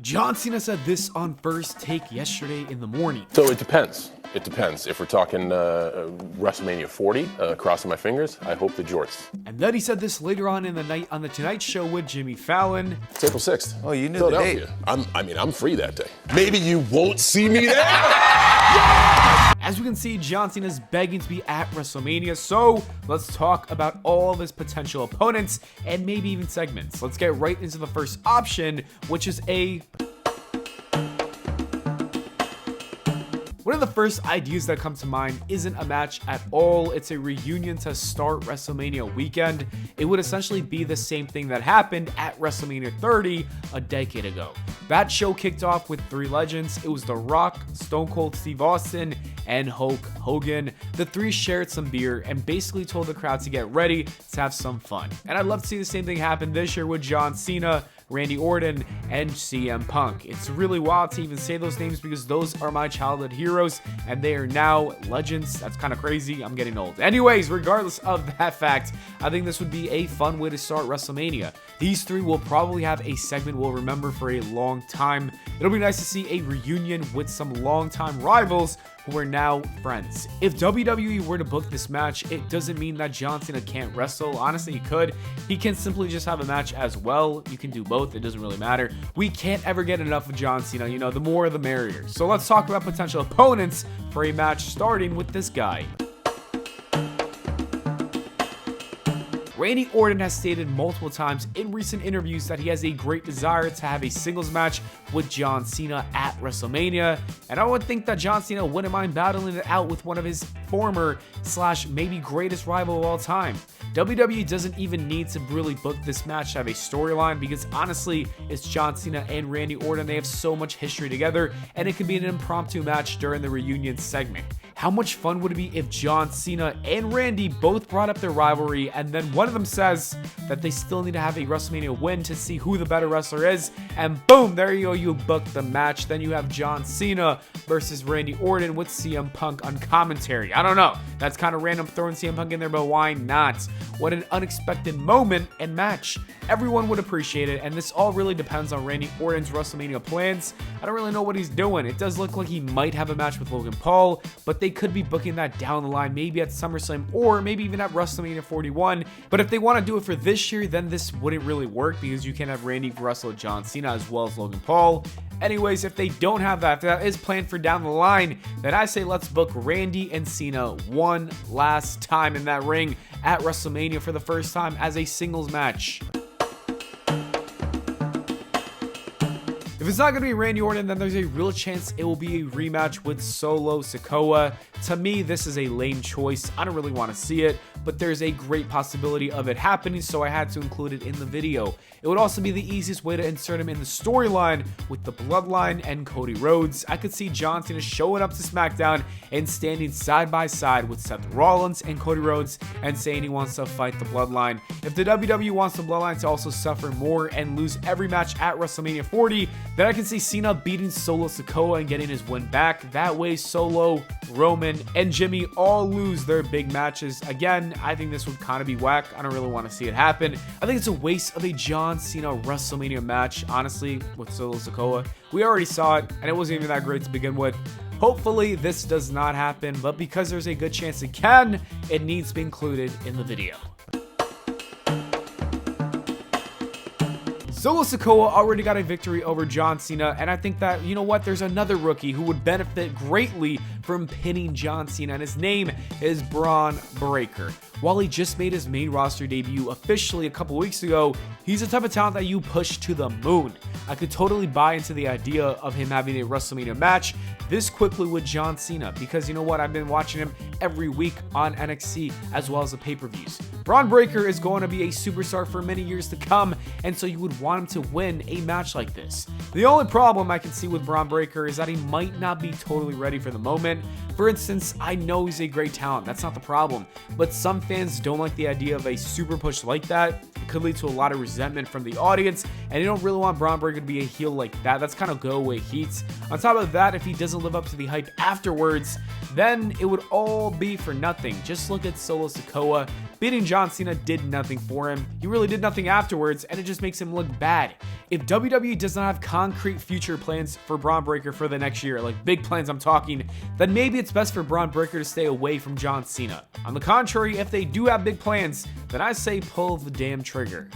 John Cena said this on First Take yesterday in the morning. So it depends. It depends. If we're talking WrestleMania 40, crossing my fingers, I hope the jorts. And then he said this later on in the night on The Tonight Show with Jimmy Fallon. It's April 6th. Oh, you knew the date. I'm free that day. Maybe you won't see me there. As we can see, John Cena is begging to be at WrestleMania, so let's talk about all of his potential opponents and maybe even segments. Let's get right into the first option, which is one of the first ideas that come to mind isn't a match at all. It's a reunion to start WrestleMania weekend. It would essentially be the same thing that happened at WrestleMania 30 a decade ago. That show kicked off with three legends. It was The Rock, Stone Cold Steve Austin, and Hulk Hogan. The three shared some beer and basically told the crowd to get ready to have some fun. And I'd love to see the same thing happen this year with John Cena, Randy Orton, and CM Punk. It's really wild to even say those names because those are my childhood heroes and they are now legends. That's kind of crazy. I'm getting old. Anyways, regardless of that fact, I think this would be a fun way to start WrestleMania. These three will probably have a segment we'll remember for a long time. It'll be nice to see a reunion with some longtime rivals who are now friends. If WWE were to book this match, it doesn't mean that John Cena can't wrestle. Honestly, he could. He can simply just have a match as well. You can do both. It doesn't really matter. We can't ever get enough of John Cena. You know, the more the merrier. So let's talk about potential opponents for a match starting with this guy. Randy Orton has stated multiple times in recent interviews that he has a great desire to have a singles match with John Cena at WrestleMania, and I would think that John Cena wouldn't mind battling it out with one of his former / maybe greatest rival of all time. WWE doesn't even need to really book this match to have a storyline because honestly, it's John Cena and Randy Orton. They have so much history together, and it could be an impromptu match during the reunion segment. How much fun would it be if John Cena and Randy both brought up their rivalry and then one of them says that they still need to have a WrestleMania win to see who the better wrestler is, and boom, there you go, you book the match. Then you have John Cena versus Randy Orton with CM Punk on commentary. I don't know, that's kind of random throwing CM Punk in there, but why not? What an unexpected moment and match. Everyone would appreciate it, and this all really depends on Randy Orton's WrestleMania plans. I don't really know what he's doing. It does look like he might have a match with Logan Paul, but they could be booking that down the line, maybe at SummerSlam or maybe even at WrestleMania 41. But if they want to do it for this year, then this wouldn't really work because you can't have Randy wrestle John Cena as well as Logan Paul. Anyways, if they don't have that, if that is planned for down the line, then I say let's book Randy and Cena one last time in that ring at WrestleMania for the first time as a singles match. If it's not going to be Randy Orton, then there's a real chance it will be a rematch with Solo Sikoa. To me, this is a lame choice. I don't really want to see it, but there's a great possibility of it happening, so I had to include it in the video. It would also be the easiest way to insert him in the storyline with the Bloodline and Cody Rhodes. I could see John Cena showing up to SmackDown and standing side by side with Seth Rollins and Cody Rhodes and saying he wants to fight the Bloodline. If the WWE wants the Bloodline to also suffer more and lose every match at WrestleMania 40, then I can see Cena beating Solo Sikoa and getting his win back. That way Solo, Roman, and Jimmy all lose their big matches. Again, I think this would kind of be whack. I don't really want to see it happen. I think it's a waste of a John Cena WrestleMania match, honestly, with Solo Sikoa. We already saw it, and it wasn't even that great to begin with. Hopefully, this does not happen, but because there's a good chance it can, it needs to be included in the video. Solo Sikoa already got a victory over John Cena, and I think that, you know what, there's another rookie who would benefit greatly from pinning John Cena, and his name is Bron Breakker. While he just made his main roster debut officially a couple weeks ago, he's the type of talent that you push to the moon. I could totally buy into the idea of him having a WrestleMania match this quickly with John Cena, because you know what, I've been watching him every week on NXT as well as the pay-per-views. Bron Breakker is going to be a superstar for many years to come, and so you would want him to win a match like this. The only problem I can see with Bron Breakker is that he might not be totally ready for the moment. For instance, I know he's a great talent, that's not the problem, but some fans don't like the idea of a super push like that. It could lead to a lot of resentment from the audience, and you don't really want Bron Breakker to be a heel like that. That's kind of go away heat. On top of that, if he doesn't live up to the hype afterwards, then it would all be for nothing. Just look at Solo Sikoa. beating John Cena did nothing for him. He really did nothing afterwards, and it just makes him look bad. If WWE does not have concrete future plans for Bron Breakker for the next year, like big plans I'm talking, then maybe it's best for Bron Breakker to stay away from John Cena. On the contrary, if they do have big plans, then I say pull the damn trigger.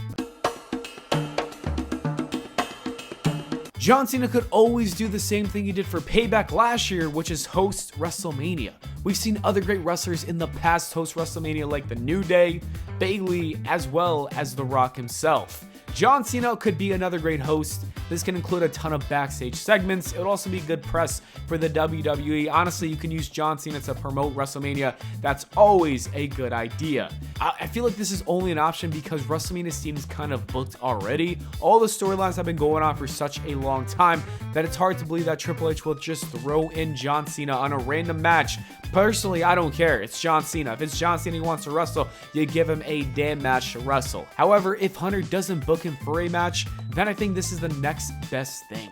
John Cena could always do the same thing he did for Payback last year, which is host WrestleMania. We've seen other great wrestlers in the past host WrestleMania like The New Day, Bayley, as well as The Rock himself. John Cena could be another great host. This can include a ton of backstage segments. It would also be good press for the WWE. Honestly, you can use John Cena to promote WrestleMania. That's always a good idea. I feel like this is only an option because WrestleMania seems kind of booked already. All the storylines have been going on for such a long time that it's hard to believe that Triple H will just throw in John Cena on a random match. Personally, I don't care. It's John Cena. If it's John Cena who wants to wrestle, you give him a damn match to wrestle. However, if Hunter doesn't book him for a match, then I think this is the next best thing.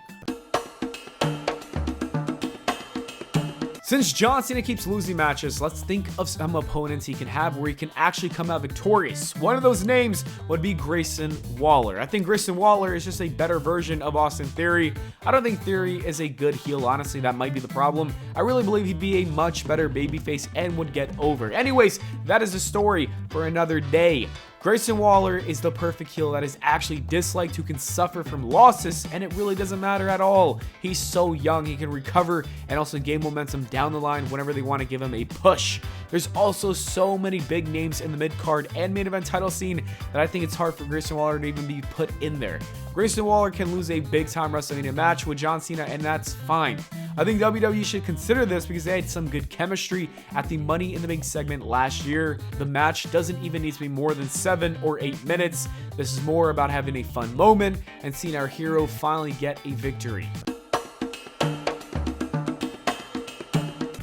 Since John Cena keeps losing matches, let's think of some opponents he can have where he can actually come out victorious. One of those names would be Grayson Waller. I think Grayson Waller is just a better version of Austin Theory. I don't think Theory is a good heel, honestly, that might be the problem. I really believe he'd be a much better babyface and would get over. Anyways, that is a story for another day. Grayson Waller is the perfect heel that is actually disliked, who can suffer from losses, and it really doesn't matter at all. He's so young, he can recover and also gain momentum down the line whenever they want to give him a push. There's also so many big names in the mid-card and main event title scene that I think it's hard for Grayson Waller to even be put in there. Grayson Waller can lose a big-time WrestleMania match with John Cena, and that's fine. I think WWE should consider this because they had some good chemistry at the Money in the Bank segment last year. The match doesn't even need to be more than 7 or 8 minutes. This is more about having a fun moment and seeing our hero finally get a victory.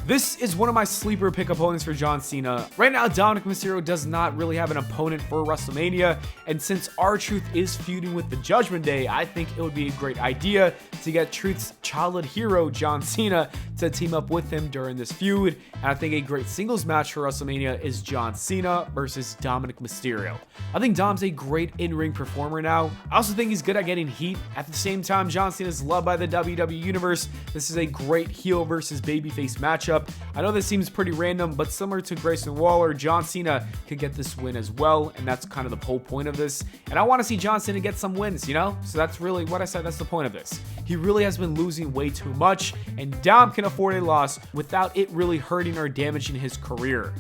This is one of my sleeper pick opponents for John Cena. Right now, Dominik Mysterio does not really have an opponent for WrestleMania, and since R-Truth is feuding with the Judgment Day, I think it would be a great idea to get Truth's childhood hero, John Cena, to team up with him during this feud, and I think a great singles match for WrestleMania is John Cena versus Dominik Mysterio. I think Dom's a great in-ring performer now. I also think he's good at getting heat. At the same time, John Cena is loved by the WWE Universe. This is a great heel versus babyface matchup. I know this seems pretty random, but similar to Grayson Waller, John Cena could get this win as well, and that's kind of the whole point of this. And I want to see John Cena get some wins, you know? So that's really what I said, that's the point of this. He really has been losing way too much, and Dom can afford a loss without it really hurting or damaging his career.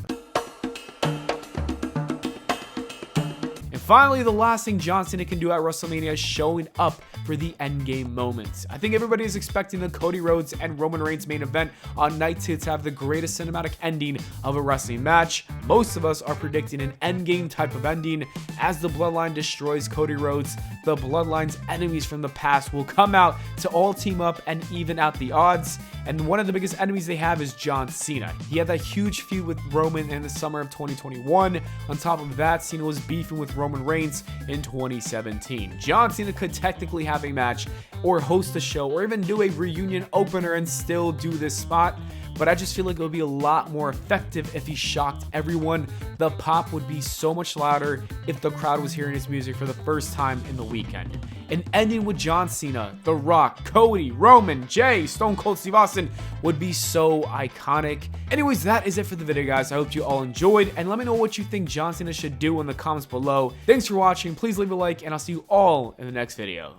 Finally, the last thing John Cena can do at WrestleMania is showing up for the endgame moments. I think everybody is expecting the Cody Rhodes and Roman Reigns main event on night 2 to have the greatest cinematic ending of a wrestling match. Most of us are predicting an endgame type of ending. As the Bloodline destroys Cody Rhodes, the Bloodline's enemies from the past will come out to all team up and even out the odds. And one of the biggest enemies they have is John Cena. He had that huge feud with Roman in the summer of 2021. On top of that, Cena was beefing with Roman Reigns in 2017. John Cena could technically have a match or host a show or even do a reunion opener and still do this spot, but I just feel like it would be a lot more effective if he shocked everyone. The pop would be so much louder if the crowd was hearing his music for the first time in the weekend. An ending with John Cena, The Rock, Cody, Roman, Jay, Stone Cold Steve Austin would be so iconic. Anyways, that is it for the video, guys. I hope you all enjoyed, and let me know what you think John Cena should do in the comments below. Thanks for watching. Please leave a like, and I'll see you all in the next video.